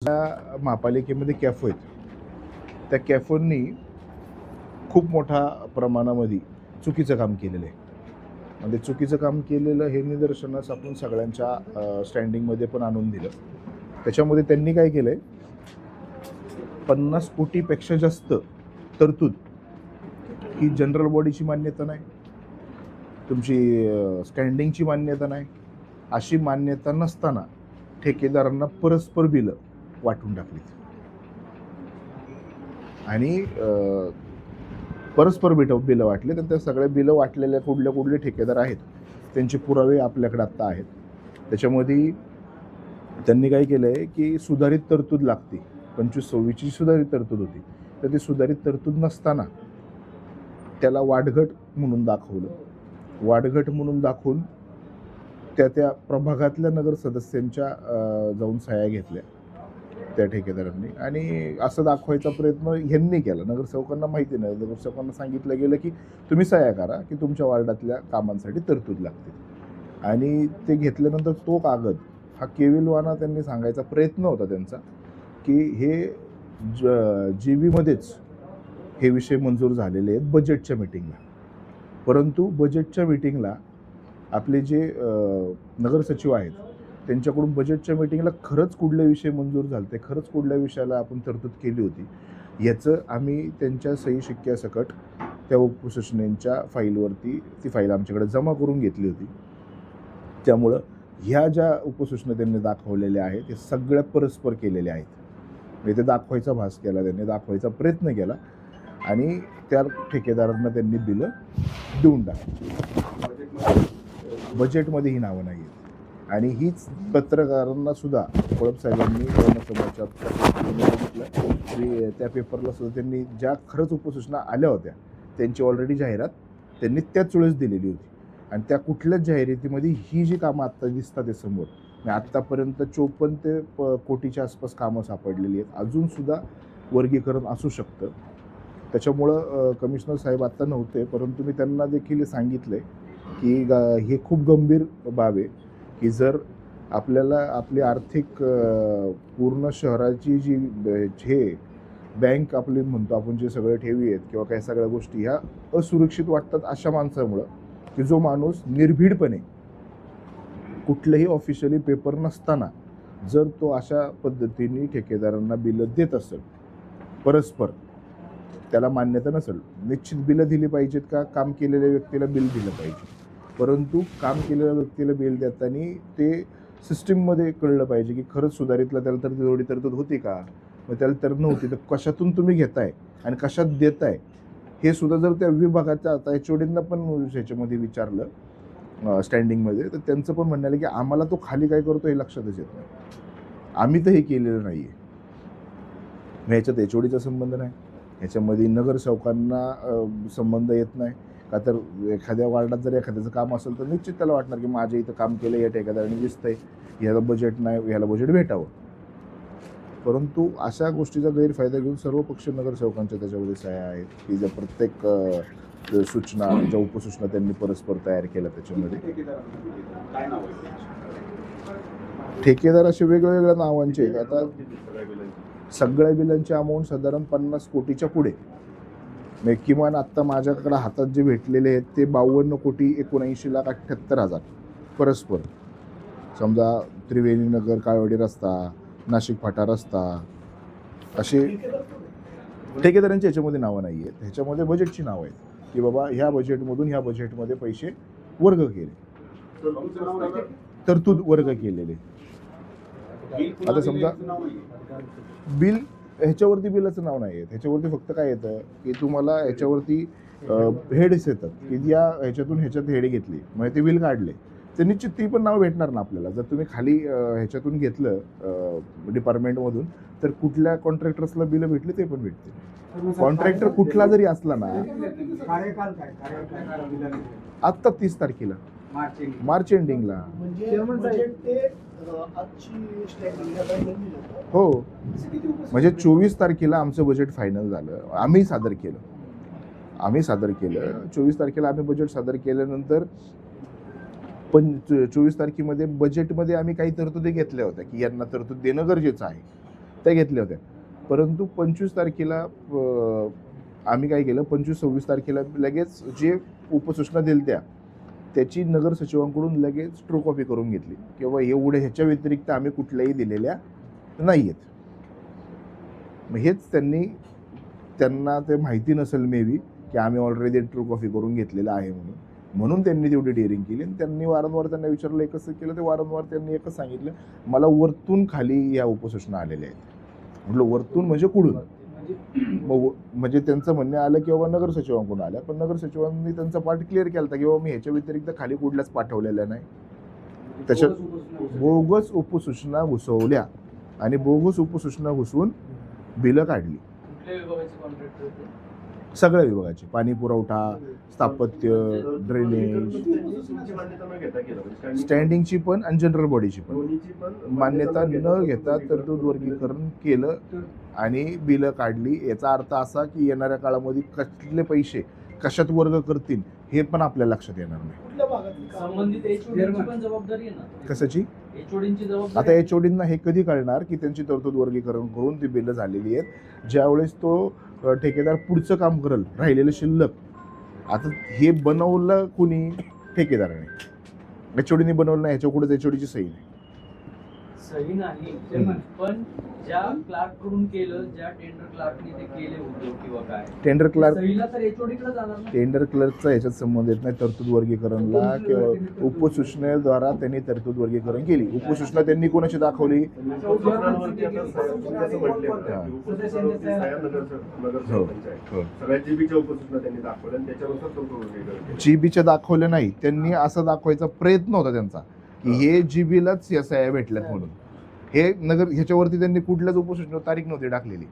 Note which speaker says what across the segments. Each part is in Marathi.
Speaker 1: त्या महापालिकेमध्ये कॅफे आहेत. त्या कॅफेंनी खूप मोठ्या प्रमाणामध्ये चुकीचं काम केलेलं आहे. म्हणजे चुकीचं काम केलेलं हे निदर्शनास आपण सगळ्यांच्या स्टँडिंगमध्ये पण आणून दिलं. त्याच्यामध्ये त्यांनी काय केलं आहे, 50 कोटीपेक्षा जास्त तरतूद ही जनरल बॉडीची मान्यता नाही, तुमची स्टँडिंगची मान्यता नाही. अशी मान्यता नसताना ठेकेदारांना परस्पर बिलं वाटून टाकलीत आणि परस्पर बिलं वाटले. तर त्या सगळ्या बिलं वाटलेल्या कुठले ठेकेदार आहेत त्यांचे पुरावे आपल्याकडे आत्ता आहेत. त्याच्यामध्ये त्यांनी काय केलं आहे की सुधारित तरतूद लागते, 25-26ची सुधारित तरतूद होती, तर ती सुधारित तरतूद नसताना त्याला वाढघट म्हणून दाखवलं. वाढघट म्हणून दाखवून त्या प्रभागातल्या नगर सदस्यांच्या जाऊन सह्या घेतल्या त्या ठेकेदारांनी आणि असं दाखवायचा प्रयत्न ह्यांनी केला. नगरसेवकांना माहिती नाही, नगरसेवकांना सांगितलं गेलं की तुम्ही सह्या करा की तुमच्या वार्डातल्या कामांसाठी तरतूद लागते. आणि ते घेतल्यानंतर तो कागद हा केविलवाना त्यांनी सांगायचा प्रयत्न होता त्यांचा की हे GB मध्येच हे विषय मंजूर झालेले आहेत बजेटच्या मीटिंगला. परंतु बजेटच्या मीटिंगला आपले जे नगरसचिव आहेत त्यांच्याकडून बजेटच्या मीटिंगला खरंच कुठले विषय मंजूर झाले, खरंच कुठल्या विषयाला आपण तरतूद केली होती याचं आम्ही त्यांच्या सही शिक्क्यासकट त्या उपसूचनेच्या फाईलवरती ती फाईल आमच्याकडे जमा करून घेतली होती. त्यामुळं ह्या ज्या उपसूचना त्यांनी दाखवलेल्या आहेत हे सगळ्या परस्पर केलेल्या आहेत. म्हणजे ते दाखवायचा भास केला, त्यांनी दाखवायचा प्रयत्न केला आणि त्या ठेकेदारांना त्यांनी बिलं देऊन टाकली. बजेटमध्ये ही नावं नाही आहेत आणि हीच पत्रकारांना सुद्धा कोळप साहेबांनी समाचार त्या पेपरला सुद्धा त्यांनी ज्या खरंच उपसूचना आल्या होत्या त्यांची ऑलरेडी जाहिरात त्यांनी त्याच वेळेस दिलेली होती. आणि त्या कुठल्याच जाहिरातीमध्ये ही जी कामं आत्ता दिसतात ते समोर आत्तापर्यंत 54 कोटीच्या आसपास कामं सापडलेली आहेत. अजूनसुद्धा वर्गीकरण असू शकतं. त्याच्यामुळं कमिशनर साहेब आत्ता नव्हते, परंतु मी त्यांना देखील सांगितलं की हे खूप गंभीर बाब आहे की जर आपल्याला आपली आर्थिक पूर्ण शहराची जी हे बँक आपली म्हणतो आपण जे सगळे ठेवी आहेत किंवा काही सगळ्या गोष्टी ह्या असुरक्षित वाटतात अशा माणसामुळं की जो माणूस निर्भीडपणे कुठलंही ऑफिशियली पेपर नसताना जर तो अशा पद्धतीने ठेकेदारांना बिलं देत असेल परस्पर, त्याला मान्यता नसेल, निश्चित बिलं दिली पाहिजेत का काम केलेल्या व्यक्तीला बिल दिलं पाहिजे. परंतु काम केलेल्या व्यक्तीला बिल देताना ते सिस्टीममध्ये कळलं पाहिजे की खरंच सुधारितला त्याला तर तेवढी तरतूद होती का, मग त्याला तर नव्हती तर कशातून तुम्ही घेताय आणि कशात देताय हे सुद्धा जर त्या विभागाच्या आता HODंना पण ह्याच्यामध्ये विचारलं स्टँडिंगमध्ये तर त्यांचं पण म्हणणं आलं की आम्हाला तो खाली काय करतो हे लक्षातच येत नाही, आम्ही तर हे केलेलं नाही आहे. ह्याच्यात HODचा संबंध नाही, ह्याच्यामध्ये नगरसेवकांना संबंध येत नाही का. तर एखाद्या वार्डात जर एखाद्याचं काम असेल तर निश्चित त्याला वाटणार की माझ्या इथं काम केलं या ठेकेदाराने दिसतंय, ह्याला बजेट नाही, ह्याला बजेट भेटावं. परंतु अशा गोष्टीचा गैरफायदा घेऊन सर्व पक्ष नगरसेवकांच्या त्याच्यामध्ये सह्या आहेत की ज्या प्रत्येक सूचना ज्या उपसूचना त्यांनी परस्पर तयार केल्या त्याच्यामध्ये ठेकेदार असे वेगवेगळ्या नावांचे आहेत. आता सगळ्या बिलांची अमाऊंट साधारण 50 कोटीच्या पुढे. किमान आत्ता माझ्याकडे हातात जे भेटलेले आहेत ते 52,79,78,000 परस्पर. समजा त्रिवेणीनगर काळवडी रस्ता, नाशिक फाटा रस्ता, असे ठेकेदारांची ह्याच्यामध्ये नावं नाही आहेत. ह्याच्यामध्ये बजेटची नावं आहेत की बाबा ह्या बजेटमधून ह्या बजेटमध्ये पैसे वर्ग केले, तरतूद वर्ग केलेले. आता समजा बिल ह्याच्यावरती बिलाचं नाव नाही आहे, ह्याच्यावरती फक्त काय येतं की तुम्हाला ह्याच्यावरती हेड्स येतात की या ह्याच्यातून ह्याच्यात हेड घेतली म्हणजे ते बिल काढले तर निश्चित ती पण नाव भेटणार ना आपल्याला. जर तुम्ही खाली ह्याच्यातून घेतलं डिपार्टमेंटमधून तर कुठल्या कॉन्ट्रॅक्टर्सला बिलं भेटली ते पण भेटते. कॉन्ट्रॅक्टर कुठला जरी असला ना, आत्ता 30 तारखेला मार्च एंडिंगला हो, म्हणजे 24 तारखेला आमचं बजेट फायनल झालं, आम्ही सादर केलं. 24 तारखेला आम्ही बजेट सादर केल्यानंतर पण 24 तारखेमध्ये बजेटमध्ये आम्ही काही तरतुदी घेतल्या होत्या की यांना तरतूद देणं गरजेचं आहे. त्या घेतल्या होत्या. परंतु 25 तारखेला आम्ही काय केलं, 25-26 तारखेला लगेच जे उपसूचना दिल्या त्याची नगर सचिवांकडून लगेच ट्रू कॉपी करून घेतली किंवा एवढे ह्याच्या व्यतिरिक्त आम्ही कुठल्याही दिलेल्या नाही आहेत. मग हेच त्यांना ते माहिती नसेल मे बी की आम्ही ऑलरेडी ट्रू कॉपी करून घेतलेलं आहे म्हणून त्यांनी तेवढी डेअरिंग केली. आणि त्यांनी वारंवार त्यांना विचारलं कसं केलं, ते वारंवार त्यांनी एकच सांगितलं, मला वरतून खाली या उपसूचना आलेल्या आहेत. म्हटलं वरतून म्हणजे कुठून? म्हणजे त्यांचं म्हणणं आलं की बाबा नगर सचिवांकडून आल्या, पण नगर सचिवांनी त्यांचा पार्ट क्लिअर केला होता की बाबा मी ह्याच्या व्यतिरिक्त खाली कुठल्याच पाठवलेल्या नाही. त्याच्यात बोगस उपसूचना घुसवल्या आणि बोगस उपसूचना घुसवून बिलं काढली. सगळ्या विभागाची, पाणी पुरवठा, स्थापत्य, ड्रेनेज, स्टँडिंगची पण आणि जनरल बॉडीची पण मान्यता न घेता तरतूद वर्गीकरण केलं आणि बिलं काढली. याचा अर्थ असा की येणाऱ्या काळामध्ये कसले पैसे कशात वर्ग करतील हे पण आपल्या लक्षात येणार नाही. कशाची? आता एचओडींना हे कधी कळणार की त्यांची तरतूद वर्गीकरण करून ती बिलं झालेली आहेत. ज्यावेळेस तो ठेकेदार पुढचं काम करेल राहिलेलं शिल्लक, आता हे बनवलं कुणी? ठेकेदाराने. एचओडीने बनवलं नाही, ह्याच्या पुढेच एचओडीची सही नाही.
Speaker 2: पण ज्या क्लार्क कडून केलं, ज्या टेंडर क्लार्कने ते केले उद्योग किंवा काय,
Speaker 1: टेंडर क्लार्क,
Speaker 2: सहीला तर एचओडीकडे जाणार ना.
Speaker 1: टेंडर क्लर्कचा ह्याच्यात संबंध येत नाही तरतूद वर्गीकरणला किंवा उपसूचनेद्वारा त्यांनी तरतूद वर्गीकरण केली. उपसूचना त्यांनी कोणाची दाखवली? जीबीच्या दाखवल्या नाही, त्यांनी असं दाखवायचा प्रयत्न होता त्यांचा की हे जीबीलाच या सह्या भेटल्यात म्हणून. हे नगर ह्याच्यावरती त्यांनी कुठल्याच उपसूचनेवर तारीख नव्हती टाकलेली.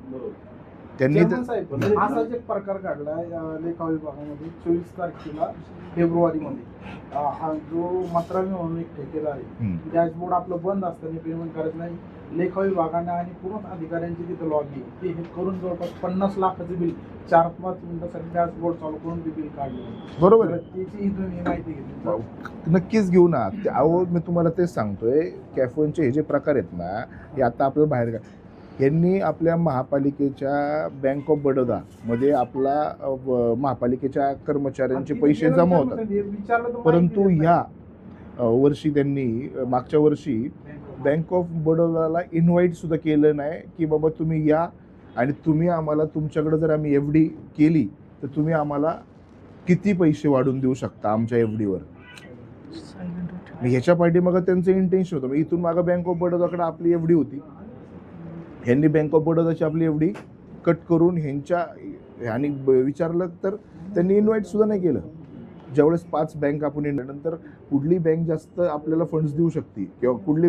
Speaker 1: त्यांनी
Speaker 3: असाच एक प्रकार घडलाय लेखा विभागामध्ये 24 तारखेला फेब्रुवारीमध्ये. हा जो मत्रामी म्हणून एक ठेकेदार आहे, डॅशबोर्ड आपलं बंद असताना पेमेंट करत नाही. लेखा विभागाने आणि पूर्ण अधिकाऱ्यांची तिथे लॉग आहे ते हे करून जवळपास 50 लाखाचं बिल 4-5 मिनिटासाठी डॅशबोर्ड चालू करून ते बिल काढलं.
Speaker 1: बरोबर,
Speaker 3: त्याची इथून माहिती घेतली.
Speaker 1: नक्कीच घेऊ ना. अहो मी तुम्हाला तेच सांगतोय, कॅफोनचे हे जे प्रकार आहेत ना, हे आता आपल्याला बाहेर यांनी आपल्या महापालिकेच्या बँक ऑफ बडोदा मध्ये आपला महापालिकेच्या कर्मचाऱ्यांचे पैसे जमा होतात. परंतु ह्या वर्षी त्यांनी मागच्या वर्षी बँक ऑफ बडोदाला इन्व्हाइट सुद्धा केलं नाही की बाबा तुम्ही या आणि तुम्ही आम्हाला, तुमच्याकडे जर आम्ही एफडी केली तर तुम्ही आम्हाला किती पैसे वाढून देऊ शकता आमच्या एफडीवर. ह्याच्या पाठीमागं त्यांचं इंटेन्शन होतं. इथून मागं बँक ऑफ बडोदाकडे आपली एफडी होती, ह्यांनी बँक ऑफ बडोदाची आपली एफडी कट करून ह्यांच्या आणि विचारलं तर त्यांनी इन्व्हाइट सुद्धा नाही केलं. ज्यावेळेस 5 बँक आपण नंतर कुठली बँक जास्त आपल्याला फंड्स देऊ शकते किंवा कुठली बँक